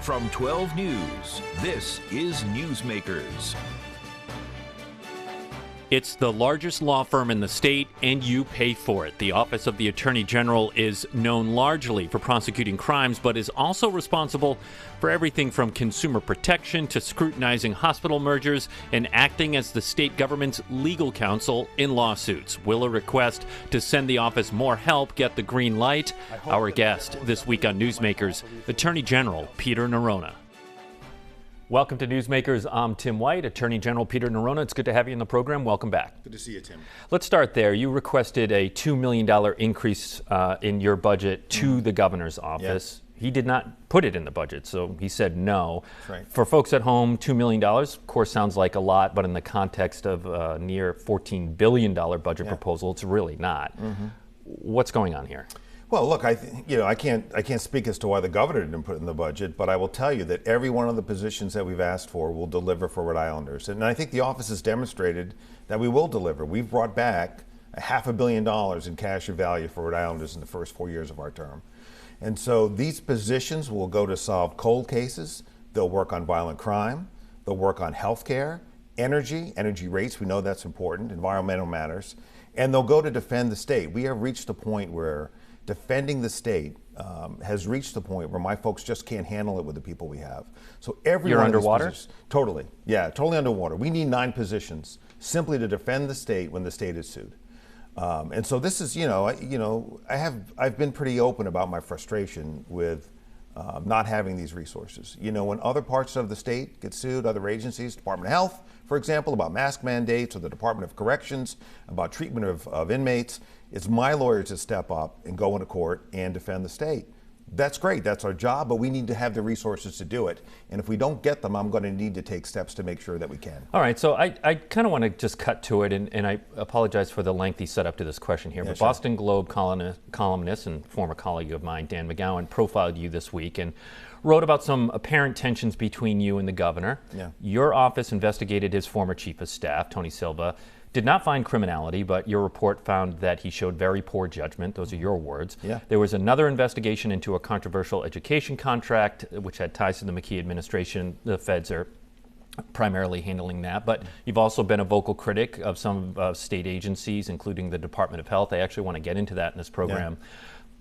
From 12 News, this is Newsmakers. It's the largest law firm in the state, and you pay for it. The Office of the Attorney General is known largely for prosecuting crimes, but is also responsible for everything from consumer protection to scrutinizing hospital mergers and acting as the state government's legal counsel in lawsuits. Will a request to send the office more help get the green light? Our guest this week on Newsmakers, Attorney General Peter Neronha. Welcome to Newsmakers. I'm Tim White, Attorney General Peter Neronha. It's good to have you in the program. Welcome back. Good to see you, Tim. Let's start there. You requested a $2 million increase in your budget to the governor's office. Yeah. He did not put it in the budget, so he said no. Right. For folks at home, $2 million, of course, sounds like a lot, but in the context of a near $14 billion budget proposal, it's really not. What's going on here? Well, look, I can't speak as to why the governor didn't put it in the budget, but I will tell you that every one of the positions that we've asked for will deliver for Rhode Islanders. And I think the office has demonstrated that we will deliver. We've brought back $500 million in cash or value for Rhode Islanders in the first 4 years of our term. And so these positions will go to solve cold cases. They'll work on violent crime. They'll work on health care, energy rates. We know that's important, environmental matters. And they'll go to defend the state. We have reached a point where defending the state has reached the point where my folks just can't handle it with the people we have. So You're underwater? Totally. Yeah, totally underwater. We need 9 positions simply to defend the state when the state is sued. And so this is, I've been pretty open about my frustration with not having these resources. When other parts of the state get sued, other agencies, Department of Health, for example, about mask mandates, or the Department of Corrections, about treatment of inmates, it's my lawyers to step up and go into court and defend the state. That's great, that's our job, but we need to have the resources to do it. And if we don't get them, I'm going to need to take steps to make sure that we can. All right, so I kind of want to just cut to it, and I apologize for the lengthy setup to this question here, but sure. Boston Globe columnist and former colleague of mine, Dan McGowan, profiled you this week and wrote about some apparent tensions between you and the governor. Yeah. Your office investigated his former chief of staff, Tony Silva, did not find criminality, but your report found that he showed very poor judgment. Those are your words. Yeah. There was another investigation into a controversial education contract, which had ties to the McKee administration. The feds are primarily handling that. But you've also been a vocal critic of some state agencies, including the Department of Health. I actually want to get into that in this program. Yeah.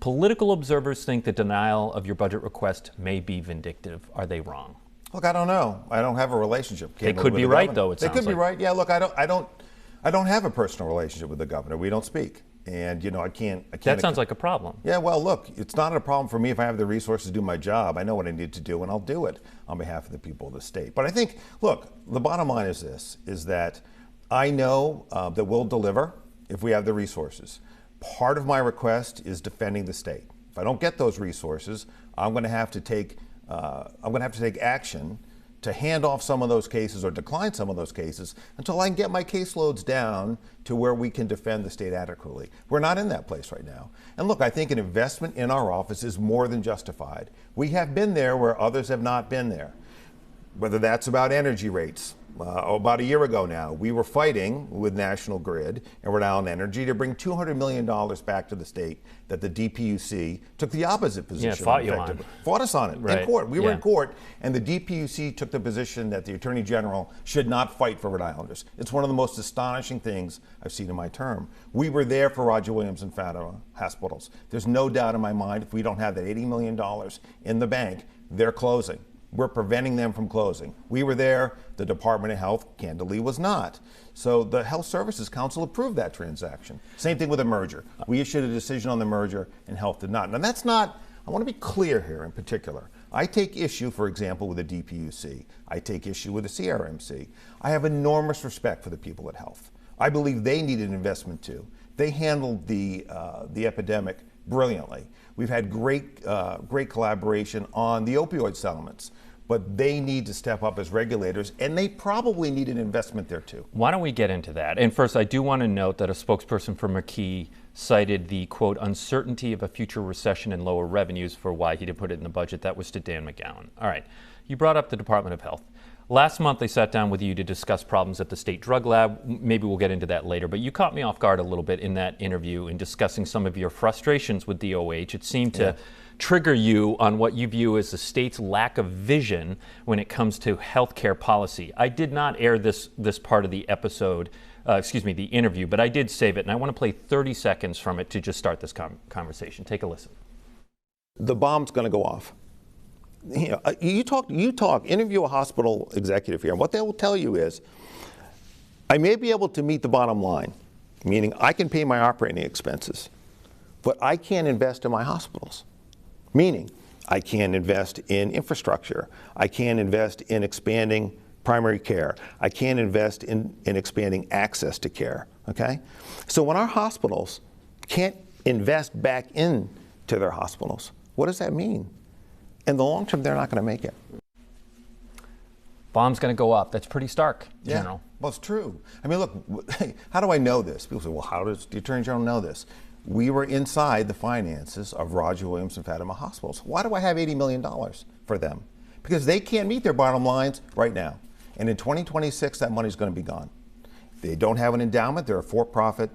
Political observers think the denial of your budget request may be vindictive. Are they wrong? Look, I don't know. I don't have a relationship. They could be right, though, it sounds like. They could be right. Yeah, look, I don't have a personal relationship with the governor. We don't speak. And, I can't. That sounds like a problem. Yeah, well, look, it's not a problem for me if I have the resources to do my job. I know what I need to do, and I'll do it on behalf of the people of the state. But I think, look, the bottom line is this, is that I know that we'll deliver if we have the resources. Part of my request is defending the state. If I don't get those resources, I'm going to have to take action to hand off some of those cases or decline some of those cases until I can get my caseloads down to where we can defend the state adequately. We're not in that place right now. And look, I think an investment in our office is more than justified. We have been there where others have not been there. Whether that's about energy rates. About a year ago now, we were fighting with National Grid and Rhode Island Energy to bring $200 million back to the state that the DPUC took the opposite position. Yeah, fought you on. Fought us on it right. in court. We were in court, and the DPUC took the position that the Attorney General should not fight for Rhode Islanders. It's one of the most astonishing things I've seen in my term. We were there for Roger Williams and Fatima hospitals. There's no doubt in my mind if we don't have that $80 million in the bank, they're closing. We're preventing them from closing. We were there. The Department of Health, candidly, was not. So the Health Services Council approved that transaction. Same thing with a merger. We issued a decision on the merger, and Health did not. Now, that's not, I want to be clear here in particular. I take issue, for example, with the DPUC. I take issue with the CRMC. I have enormous respect for the people at Health. I believe they need an investment, too. They handled the epidemic brilliantly. We've had great collaboration on the opioid settlements, but they need to step up as regulators, and they probably need an investment there too. Why don't we get into that? And first, I do want to note that a spokesperson for McKee cited the, quote, uncertainty of a future recession and lower revenues for why he didn't put it in the budget. That was to Dan McGowan. All right, you brought up the Department of Health. Last month, they sat down with you to discuss problems at the state drug lab. Maybe we'll get into that later, but you caught me off guard a little bit in that interview in discussing some of your frustrations with DOH. It seemed to trigger you on what you view as the state's lack of vision when it comes to health care policy. I did not air this part of the episode, the interview, but I did save it, and I want to play 30 seconds from it to just start this conversation. Take a listen. The bomb's going to go off. You talk, interview a hospital executive here, and what they will tell you is, I may be able to meet the bottom line, meaning I can pay my operating expenses, but I can't invest in my hospitals. Meaning, I can't invest in infrastructure. I can't invest in expanding primary care. I can't invest in expanding access to care, okay? So when our hospitals can't invest back into their hospitals, what does that mean? In the long term, they're not going to make it. Bomb's going to go up. That's pretty stark, General. Well, it's true. I mean, look, how do I know this? People say, well, how does the Attorney General know this? We were inside the finances of Roger Williams and Fatima hospitals. Why do I have $80 million for them? Because they can't meet their bottom lines right now. And in 2026, that money's going to be gone. They don't have an endowment. They're a for-profit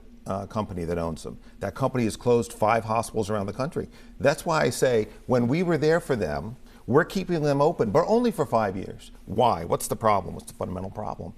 company that owns them. That company has closed 5 hospitals around the country. That's why I say when we were there for them, we're keeping them open, but only for 5 years. Why? What's the problem? What's the fundamental problem?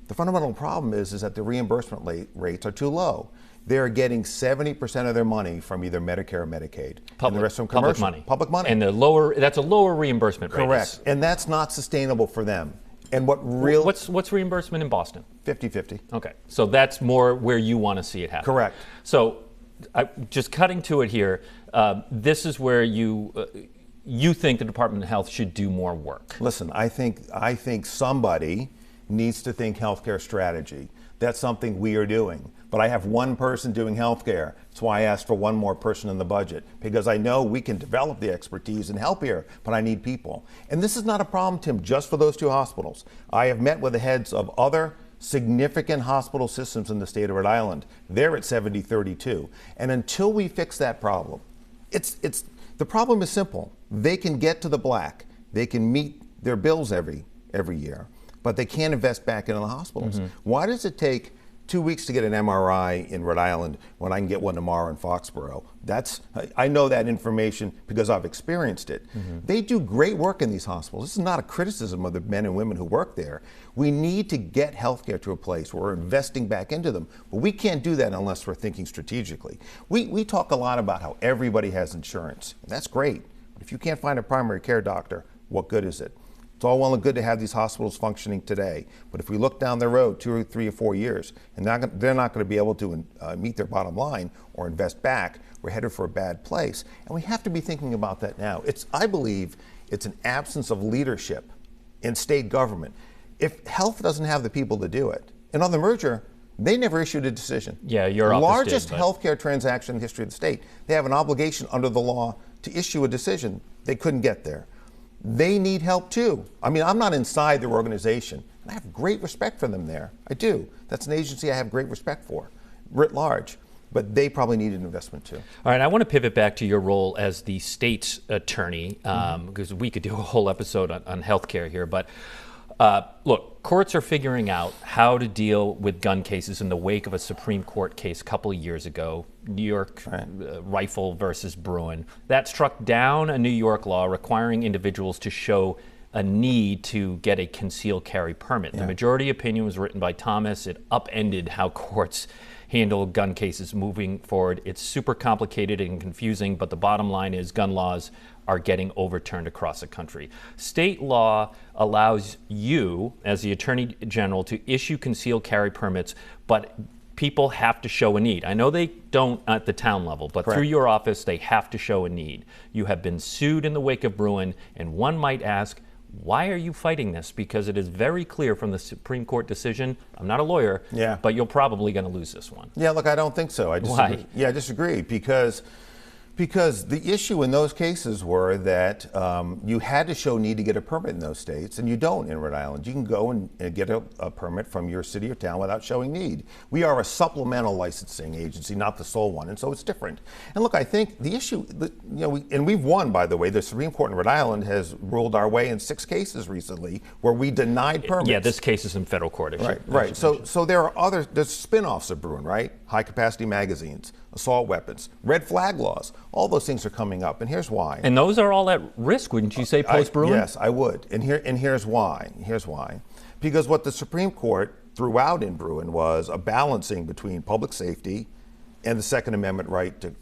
The fundamental problem is that the reimbursement rates are too low. They're getting 70% of their money from either Medicare or Medicaid. And the rest from commercial. Public money. And that's a lower reimbursement rate. Correct. And that's not sustainable for them. And what's reimbursement in Boston? 50-50. Okay. So that's more where you want to see it happen. Correct. So just cutting to it here, this is where you think the Department of Health should do more work. Listen, I think somebody needs to think healthcare strategy. That's something we are doing. But I have one person doing healthcare. That's why I asked for one more person in the budget, because I know we can develop the expertise and help here, but I need people. And this is not a problem, Tim, just for those 2 hospitals. I have met with the heads of other significant hospital systems in the state of Rhode Island. They're at 70-32. And until we fix that problem, the problem is simple. They can get to the black. They can meet their bills every year, but they can't invest back into the hospitals. Mm-hmm. Why does it take 2 weeks to get an MRI in Rhode Island when I can get one tomorrow in Foxborough? I know that information because I've experienced it. Mm-hmm. They do great work in these hospitals. This is not a criticism of the men and women who work there. We need to get healthcare to a place where we're investing back into them, but we can't do that unless we're thinking strategically. We talk a lot about how everybody has insurance. That's great, but if you can't find a primary care doctor, what good is it? It's all well and good to have these hospitals functioning today, but if we look down the road 2 or 3 or 4 years, and they're not going to be able to meet their bottom line or invest back, we're headed for a bad place. And we have to be thinking about that now. I believe it's an absence of leadership in state government. If health doesn't have the people to do it, and on the merger, they never issued a decision. Yeah, your office largest did, healthcare transaction in the history of the state. They have an obligation under the law to issue a decision. They couldn't get there. They need help too. I mean, I'm not inside their organization, and I have great respect for them there. I do. That's an agency I have great respect for, writ large. But they probably need an investment too. All right, I want to pivot back to your role as the state's attorney, because we could do a whole episode on healthcare here. But look, courts are figuring out how to deal with gun cases in the wake of a Supreme Court case a couple of years ago, New York Rifle versus Bruin. That struck down a New York law requiring individuals to show a need to get a concealed carry permit. Yeah. The majority opinion was written by Thomas. It upended how courts handle gun cases moving forward. It's super complicated and confusing, but the bottom line is gun laws are getting overturned across the country. State law allows you, as the Attorney General, to issue concealed carry permits, but people have to show a need. I know they don't at the town level, but through your office, they have to show a need. You have been sued in the wake of Bruin, and one might ask, why are you fighting this? Because it is very clear from the Supreme Court decision, I'm not a lawyer, but you're probably going to lose this one. Yeah, look, I don't think so. I disagree. Why? Yeah, I disagree because the issue in those cases were that you had to show need to get a permit in those states, and you don't in Rhode Island. You can go and get a permit from your city or town without showing need. We are a supplemental licensing agency, not the sole one, and so it's different. And look, I think the issue, and we've won, by the way. The Supreme Court in Rhode Island has ruled our way in 6 cases recently where we denied permits. Yeah, this case is in federal court. Right. So there's spin-offs of Bruin, right? High capacity magazines. assault weapons, red flag laws. All those things are coming up, and here's why. And those are all at risk, wouldn't you say, post-Bruen? Yes, I would. And here's why. Here's why. Because what the Supreme Court threw out in Bruen was a balancing between public safety and the Second Amendment right to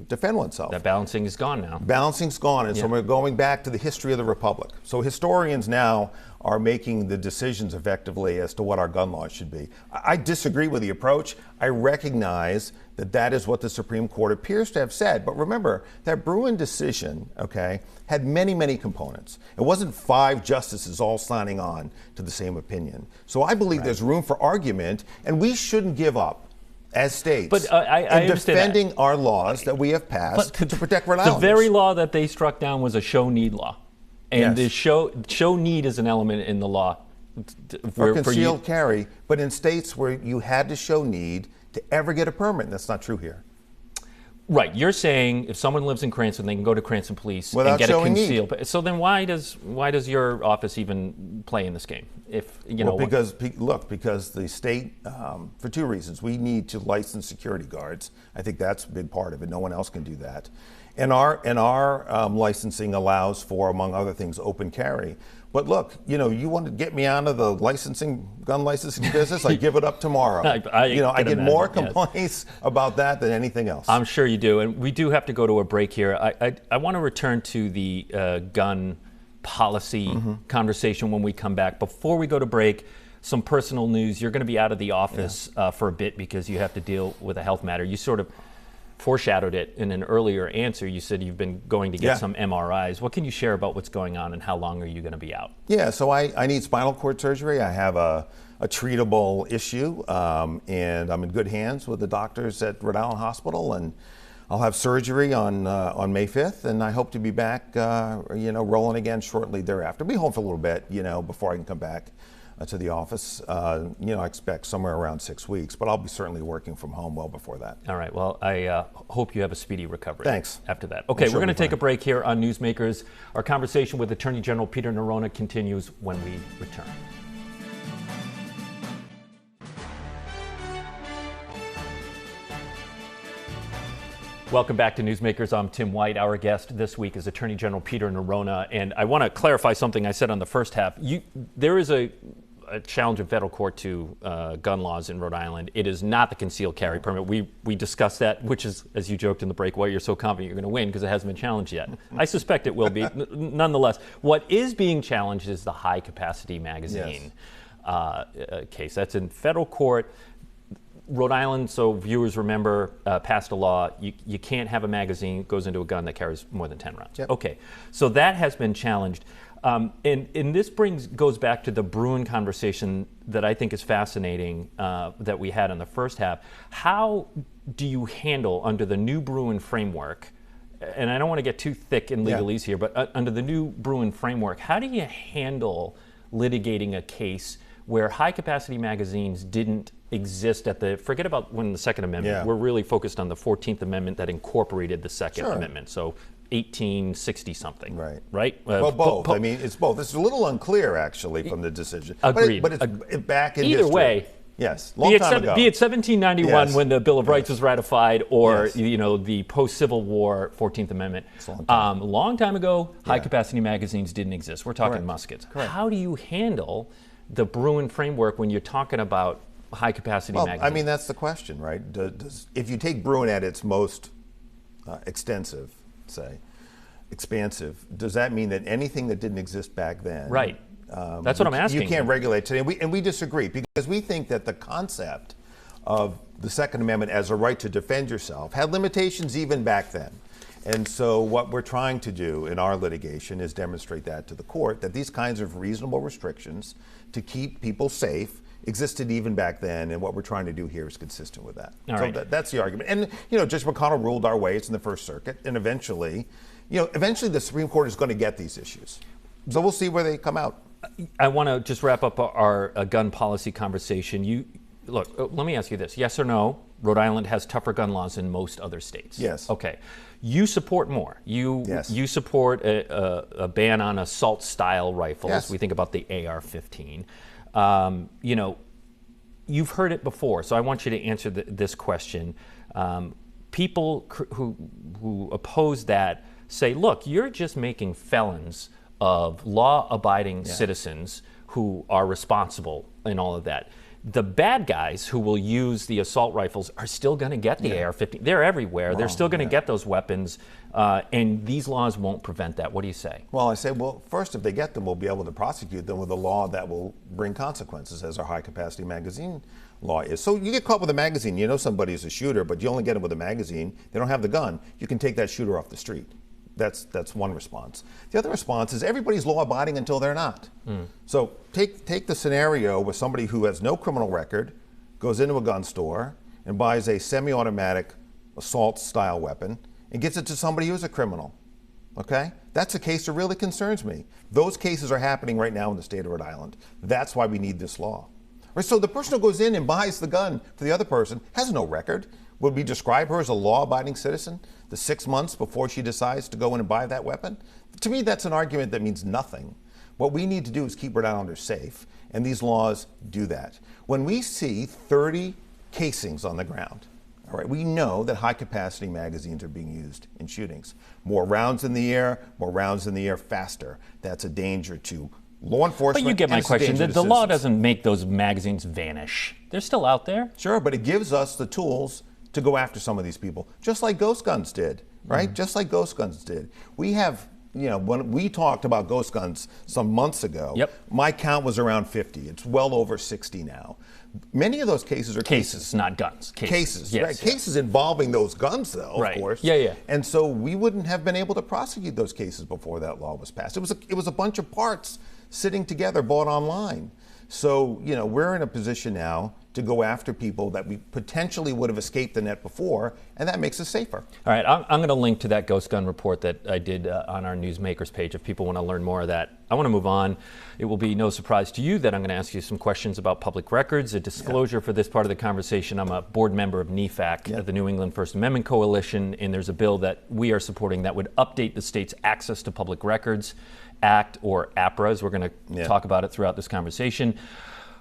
defend oneself. That balancing is gone now. Balancing's gone, and so we're going back to the history of the Republic. So historians now are making the decisions effectively as to what our gun laws should be. I disagree with the approach. I recognize that that is what the Supreme Court appears to have said. But remember, that Bruen decision, okay, had many, many components. It wasn't 5 justices all signing on to the same opinion. So I believe there's room for argument, and we shouldn't give up as states, but I in defending our laws that we have passed to protect Rhode Islanders. The very law that they struck down was a show-need law. And the show need is an element in the law. For concealed carry, but in states where you had to show need to ever get a permit. That's not true here. Right. You're saying if someone lives in Cranston, they can go to Cranston Police without and get showing a concealed. need. So then why does your office even play in this game? If because the state, for 2 reasons, we need to license security guards. I think that's a big part of it. No one else can do that. And our licensing allows for, among other things, open carry. But look, you want to get me out of the gun licensing business? I give it up tomorrow. I get more complaints about that than anything else. I'm sure you do, and we do have to go to a break here. I want to return to the gun policy conversation when we come back. Before we go to break, some personal news. You're going to be out of the office for a bit because you have to deal with a health matter. You sort of foreshadowed it in an earlier answer. You said you've been going to get some MRIs. What can you share about what's going on and how long are you going to be out? Yeah, so I need spinal cord surgery. I have a treatable issue, and I'm in good hands with the doctors at Rhode Island Hospital, and I'll have surgery on May 5th, and I hope to be back, rolling again shortly thereafter. Be home for a little bit, before I can come back to the office. I expect somewhere around 6 weeks, but I'll be certainly working from home well before that. All right. Well, I hope you have a speedy recovery. Thanks. After that. Okay, we're going to take a break here on Newsmakers. Our conversation with Attorney General Peter Neronha continues when we return. Welcome back to Newsmakers. I'm Tim White. Our guest this week is Attorney General Peter Neronha, and I want to clarify something I said on the first half. There is a challenge in federal court to gun laws in Rhode Island. It is not the concealed carry permit. We discussed that, which is, as you joked in the break, why you're so confident you're going to win, because it hasn't been challenged yet. I suspect it will be. Nonetheless, what is being challenged is the high-capacity magazine case. That's in federal court. Rhode Island, so viewers remember, passed a law. You can't have a magazine that goes into a gun that carries more than 10 rounds. Yep. Okay, so that has been challenged. And this goes back to the Bruen conversation that I think is fascinating that we had in the first half. How do you handle, under the new Bruen framework, and I don't want to get too thick in legalese here, but under the new Bruen framework, how do you handle litigating a case where high-capacity magazines didn't exist forget about when the Second Amendment, we're really focused on the 14th Amendment that incorporated the Second Amendment, so 1860-something. Right? Well, both. I mean, it's both. It's a little unclear, actually, from the decision. Agreed. But it's back in Either history. way, yes, long time ago. Be it 1791 when the Bill of Rights was ratified, or the post-Civil War 14th Amendment. Long time ago, high-capacity magazines didn't exist. We're talking muskets. How do you handle the Bruen framework when you're talking about high-capacity magazines? I mean, that's the question, right? If you take Bruen at its most extensive, expansive, does that mean that anything that didn't exist back then? Right. That's what I'm asking. You can't regulate today. And we disagree, because we think that the concept of the Second Amendment as a right to defend yourself had limitations even back then. And so what we're trying to do in our litigation is demonstrate that to the court, that these kinds of reasonable restrictions to keep people safe existed even back then, and what we're trying to do here is consistent with that. That's the argument. And Judge McConnell ruled our way. It's in the First Circuit, and eventually the Supreme Court is going to get these issues. So we'll see where they come out. I want to just wrap up our gun policy conversation. Let me ask you this: yes or no? Rhode Island has tougher gun laws than most other states. Yes. Okay. You support more. You support a ban on assault-style rifles. Yes. We think about the AR-15. You've heard it before, so I want you to answer this question. people who oppose that say, look, you're just making felons of law-abiding citizens who are responsible in all of that. The bad guys who will use the assault rifles are still going to get the AR-15. They're everywhere. They're still going to get those weapons, and these laws won't prevent that. What do you say? Well, I say, well, first, if they get them, we'll be able to prosecute them with a law that will bring consequences, as our high-capacity magazine law is. So you get caught with a magazine, you know somebody is a shooter, but you only get them with a magazine. They don't have the gun. You can take that shooter off the street. That's one response. The other response is everybody's law-abiding until they're not. So take the scenario where somebody who has no criminal record goes into a gun store and buys a semi-automatic assault-style weapon and gets it to somebody who's a criminal. Okay? That's a case that really concerns me. Those cases are happening right now in the state of Rhode Island. That's why we need this law. Right, so the person who goes in and buys the gun for the other person has no record. Would we describe her as a law-abiding citizen the 6 months before she decides to go in and buy that weapon? To me, that's an argument that means nothing. What we need to do is keep Rhode Islanders safe, and these laws do that. When we see 30 casings on the ground, all right, we know that high-capacity magazines are being used in shootings. More rounds in the air faster. That's a danger to law enforcement. But you get my question. The law doesn't make those magazines vanish. They're still out there. Sure, but it gives us the tools to go after some of these people, just like ghost guns did, right? Just like ghost guns did. We have, when we talked about ghost guns some months ago, my count was around 50. It's well over 60 now. Many of those cases are cases, not guns. Cases, yes, right? Cases involving those guns, though, of course. Yeah. And so we wouldn't have been able to prosecute those cases before that law was passed. It was a bunch of parts sitting together, bought online. So, we're in a position now to go after people that we potentially would have escaped the net before, and that makes us safer. All right, I'm going to link to that ghost gun report that I did on our Newsmakers page if people want to learn more of that. I want to move on. It will be no surprise to you that I'm going to ask you some questions about public records. A disclosure for this part of the conversation, I'm a board member of NEFAC, the New England First Amendment Coalition, and there's a bill that we are supporting that would update the state's Access to Public Records Act, or APRA, as we're going to talk about it throughout this conversation.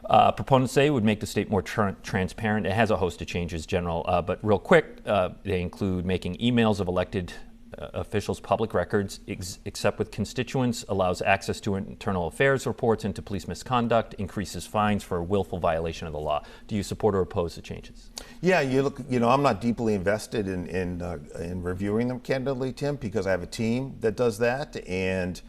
Proponents say it would make the state more transparent. It has a host of changes, General, but real quick, they include making emails of elected officials public records, except with constituents, allows access to internal affairs reports into police misconduct, increases fines for willful violation of the law. Do you support or oppose the changes? Yeah, I'm not deeply invested in reviewing them, candidly, Tim, because I have a team that does that, and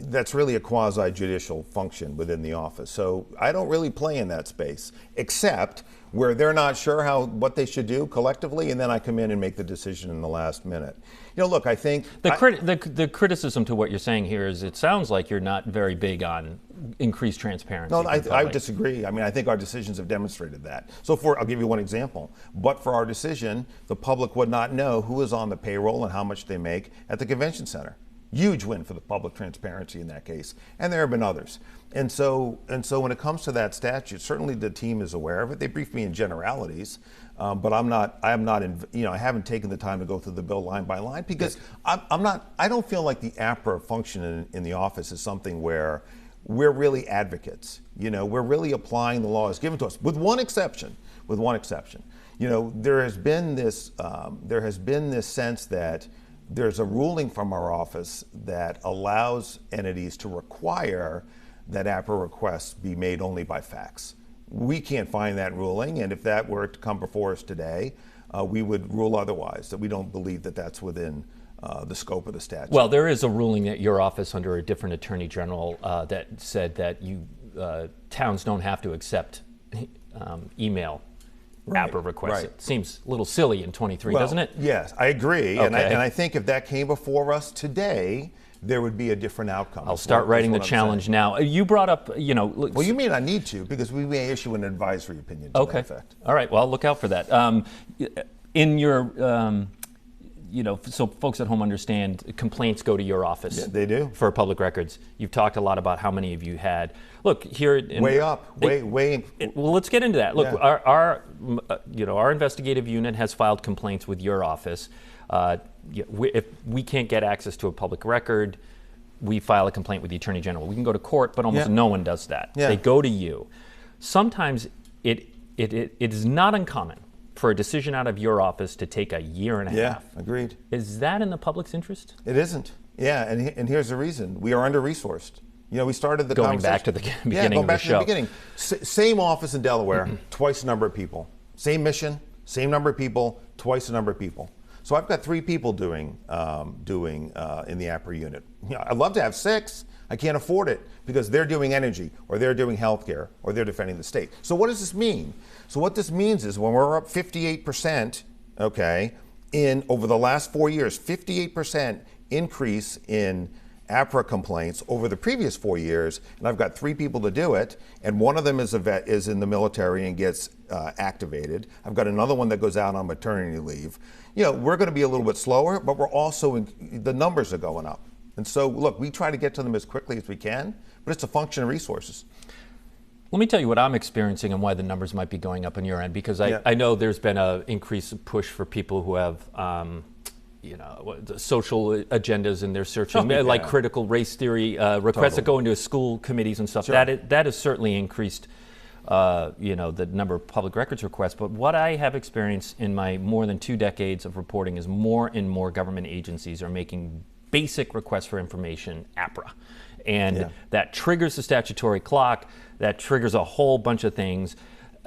that's really a quasi-judicial function within the office. So I don't really play in that space, except where they're not sure what they should do collectively, and then I come in and make the decision in the last minute. Look, I think the criticism to what you're saying here is it sounds like you're not very big on increased transparency. No, I disagree. I mean, I think our decisions have demonstrated that. So I'll give you one example. But for our decision, the public would not know who is on the payroll and how much they make at the convention center. Huge win for the public transparency in that case, and there have been others. And so when it comes to that statute, certainly the team is aware of it. They briefed me in generalities, but I haven't taken the time to go through the bill line by line because I don't feel like the APRA function in the office is something where we're really advocates. We're really applying the laws given to us, with one exception. There has been this sense that there's a ruling from our office that allows entities to require that APRA requests be made only by fax. We can't find that ruling, and if that were to come before us today, we would rule otherwise, that we don't believe that that's within the scope of the statute. Well, there is a ruling at your office under a different attorney general that said that towns don't have to accept email APRA requests. It seems a little silly in 23, doesn't it? Yes, I agree. Okay. And I think if that came before us today, there would be a different outcome. I'll start writing the challenge now. You brought up, Well, you mean I need to, because we may issue an advisory opinion to that effect. All right, well, look out for that. In your, so folks at home understand, complaints go to your office. Yeah, they do. For public records. You've talked a lot about how many of you had. Look, here. Way up. Well, let's get into that. Look, our investigative unit has filed complaints with your office. If we can't get access to a public record, we file a complaint with the Attorney General. We can go to court, but almost no one does that. They go to you. Sometimes it is not uncommon for a decision out of your office to take a year and a half. Yeah, agreed. Is that in the public's interest? It isn't. Yeah, and here's the reason. We are under-resourced. We started the going back to the beginning of the show. To the beginning. Same office in Delaware, twice the number of people. Same mission, same number of people, twice the number of people. So I've got 3 people doing in the APRI unit. I'd love to have 6. I can't afford it because they're doing energy, or they're doing healthcare, or they're defending the state. So what does this mean? So what this means is when we're up 58%, okay, in over the last 4 years, 58% increase in APRA complaints over the previous 4 years, and I've got 3 people to do it, and one of them is a vet, is in the military and gets activated. I've got another one that goes out on maternity leave. We're going to be a little bit slower, but we're also the numbers are going up. And so, look, we try to get to them as quickly as we can, but it's a function of resources. Let me tell you what I'm experiencing and why the numbers might be going up on your end, because I know there's been an increased push for people who have social agendas and they're searching, like critical race theory requests that go into school committees and stuff. Sure. That has certainly increased the number of public records requests. But what I have experienced in my more than 2 decades of reporting is more and more government agencies are making basic requests for information, APRA. And that triggers the statutory clock, that triggers a whole bunch of things.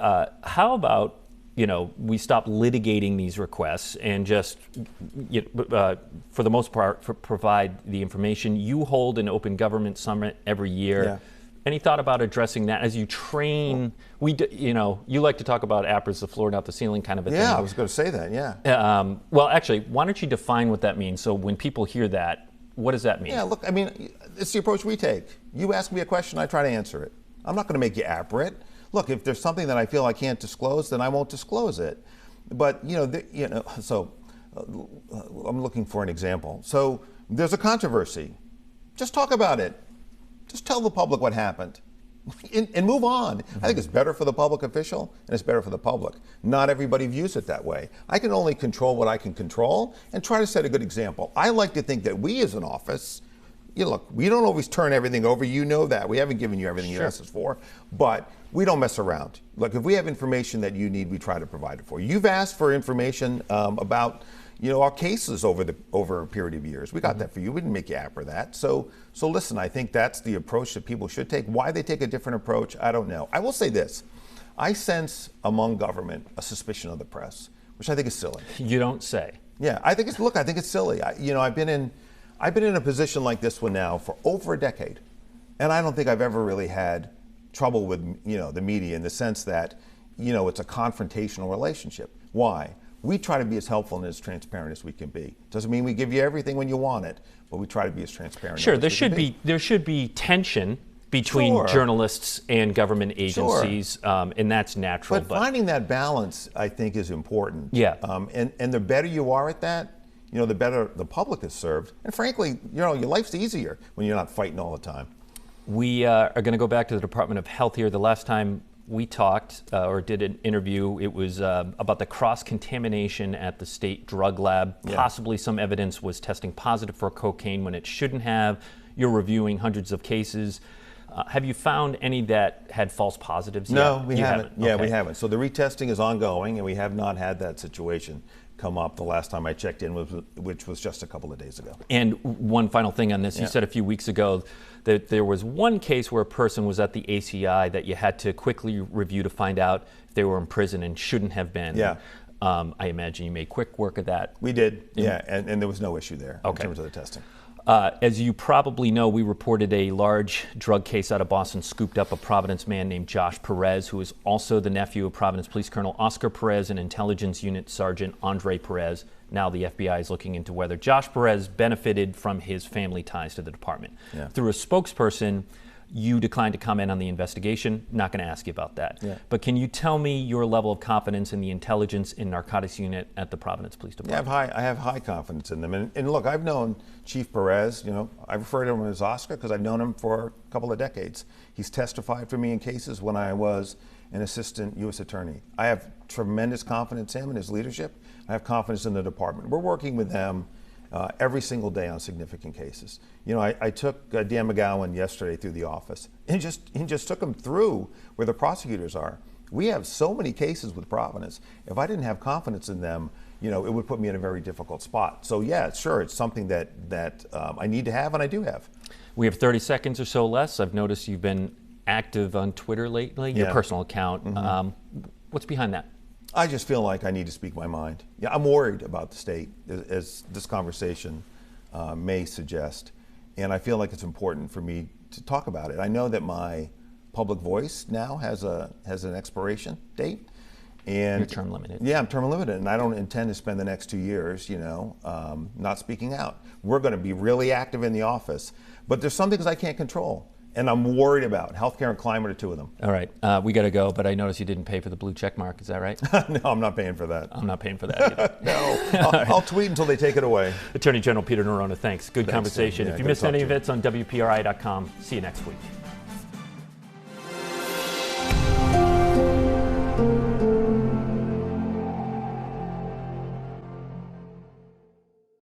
How about we stop litigating these requests and just, for the most part, provide the information? You hold an open government summit every year. Yeah. Any thought about addressing that as you train? You like to talk about APRA as the floor, not the ceiling kind of a thing. Yeah, I was going to say that, yeah. Well, actually, why don't you define what that means? So when people hear that, what does that mean? Yeah, look, I mean, it's the approach we take. You ask me a question, I try to answer it. I'm not going to make you APRA it. Look, if there's something that I feel I can't disclose, then I won't disclose it. But so I'm looking for an example. So there's a controversy. Just talk about it. Just tell the public what happened, and move on. I think it's better for the public official, and it's better for the public. Not everybody views it that way. I can only control what I can control, and try to set a good example. I like to think that we, as an office, look, we don't always turn everything over. You know that. We haven't given you everything you asked us for, but we don't mess around. Look, if we have information that you need, we try to provide it for you. You've asked for information about our cases over a period of years. We got that for you. We didn't make you APRA that. So listen, I think that's the approach that people should take. Why they take a different approach, I don't know. I will say this. I sense among government a suspicion of the press, which I think is silly. You don't say. Yeah, I think it's silly. I've been in a position like this one now for over a decade, and I don't think I've ever really had trouble with the media in the sense that it's a confrontational relationship. Why? We try to be as helpful and as transparent as we can be. Doesn't mean we give you everything when you want it, but we try to be as transparent. Sure, there should be tension between journalists and government agencies, and that's natural. But finding that balance, I think, is important. Yeah. And the better you are at that, the better the public is served. And frankly, your life's easier when you're not fighting all the time. We are going to go back to the Department of Health here. The last time we talked or did an interview, it was about the cross-contamination at the state drug lab. Yeah. Possibly some evidence was testing positive for cocaine when it shouldn't have. You're reviewing hundreds of cases. Have you found any that had false positives yet? No, we haven't. Yeah, okay. we haven't. So the retesting is ongoing, and we have not had that situation come up the last time I checked in, which was just a couple of days ago. And one final thing on this, you said a few weeks ago that there was one case where a person was at the ACI that you had to quickly review to find out if they were in prison and shouldn't have been. Yeah. I imagine you made quick work of that. We did, and there was no issue there in terms of the testing. As you probably know, we reported a large drug case out of Boston scooped up a Providence man named Josh Perez, who is also the nephew of Providence Police Colonel Oscar Perez and Intelligence Unit Sergeant Andre Perez. Now the FBI is looking into whether Josh Perez benefited from his family ties to the department. Yeah. Through a spokesperson, you declined to comment on the investigation. Not going to ask you about that. Yeah. But can you tell me your level of confidence in the Intelligence and Narcotics Unit at the Providence Police Department? Yeah, I have high confidence in them. And look, I've known Chief Perez, I refer to him as Oscar because I've known him for a couple of decades. He's testified for me in cases when I was an assistant U.S. attorney. I have tremendous confidence in him and his leadership. I have confidence in the department. We're working with them every single day on significant cases. I took Dan McGowan yesterday through the office and just took him through where the prosecutors are. We have so many cases with Providence. If I didn't have confidence in them, it would put me in a very difficult spot. So yeah, sure, it's something that I need to have, and I do have. We have 30 seconds or so less. I've noticed you've been active on Twitter lately, your personal account. What's behind that? I just feel like I need to speak my mind. Yeah, I'm worried about the state, as this conversation may suggest, and I feel like it's important for me to talk about it. I know that my public voice now has an expiration date, and you're term limited. Yeah, I'm term limited, and I don't intend to spend the next 2 years, not speaking out. We're going to be really active in the office, but there's some things I can't control. And I'm worried about healthcare and climate are two of them. All right, we got to go, but I noticed you didn't pay for the blue check mark. Is that right? No, I'm not paying for that. I'm not paying for that either. No, I'll tweet until they take it away. Attorney General Peter Neronha, thanks. Good conversation. Yeah, if you missed any of it, it's on WPRI.com. See you next week.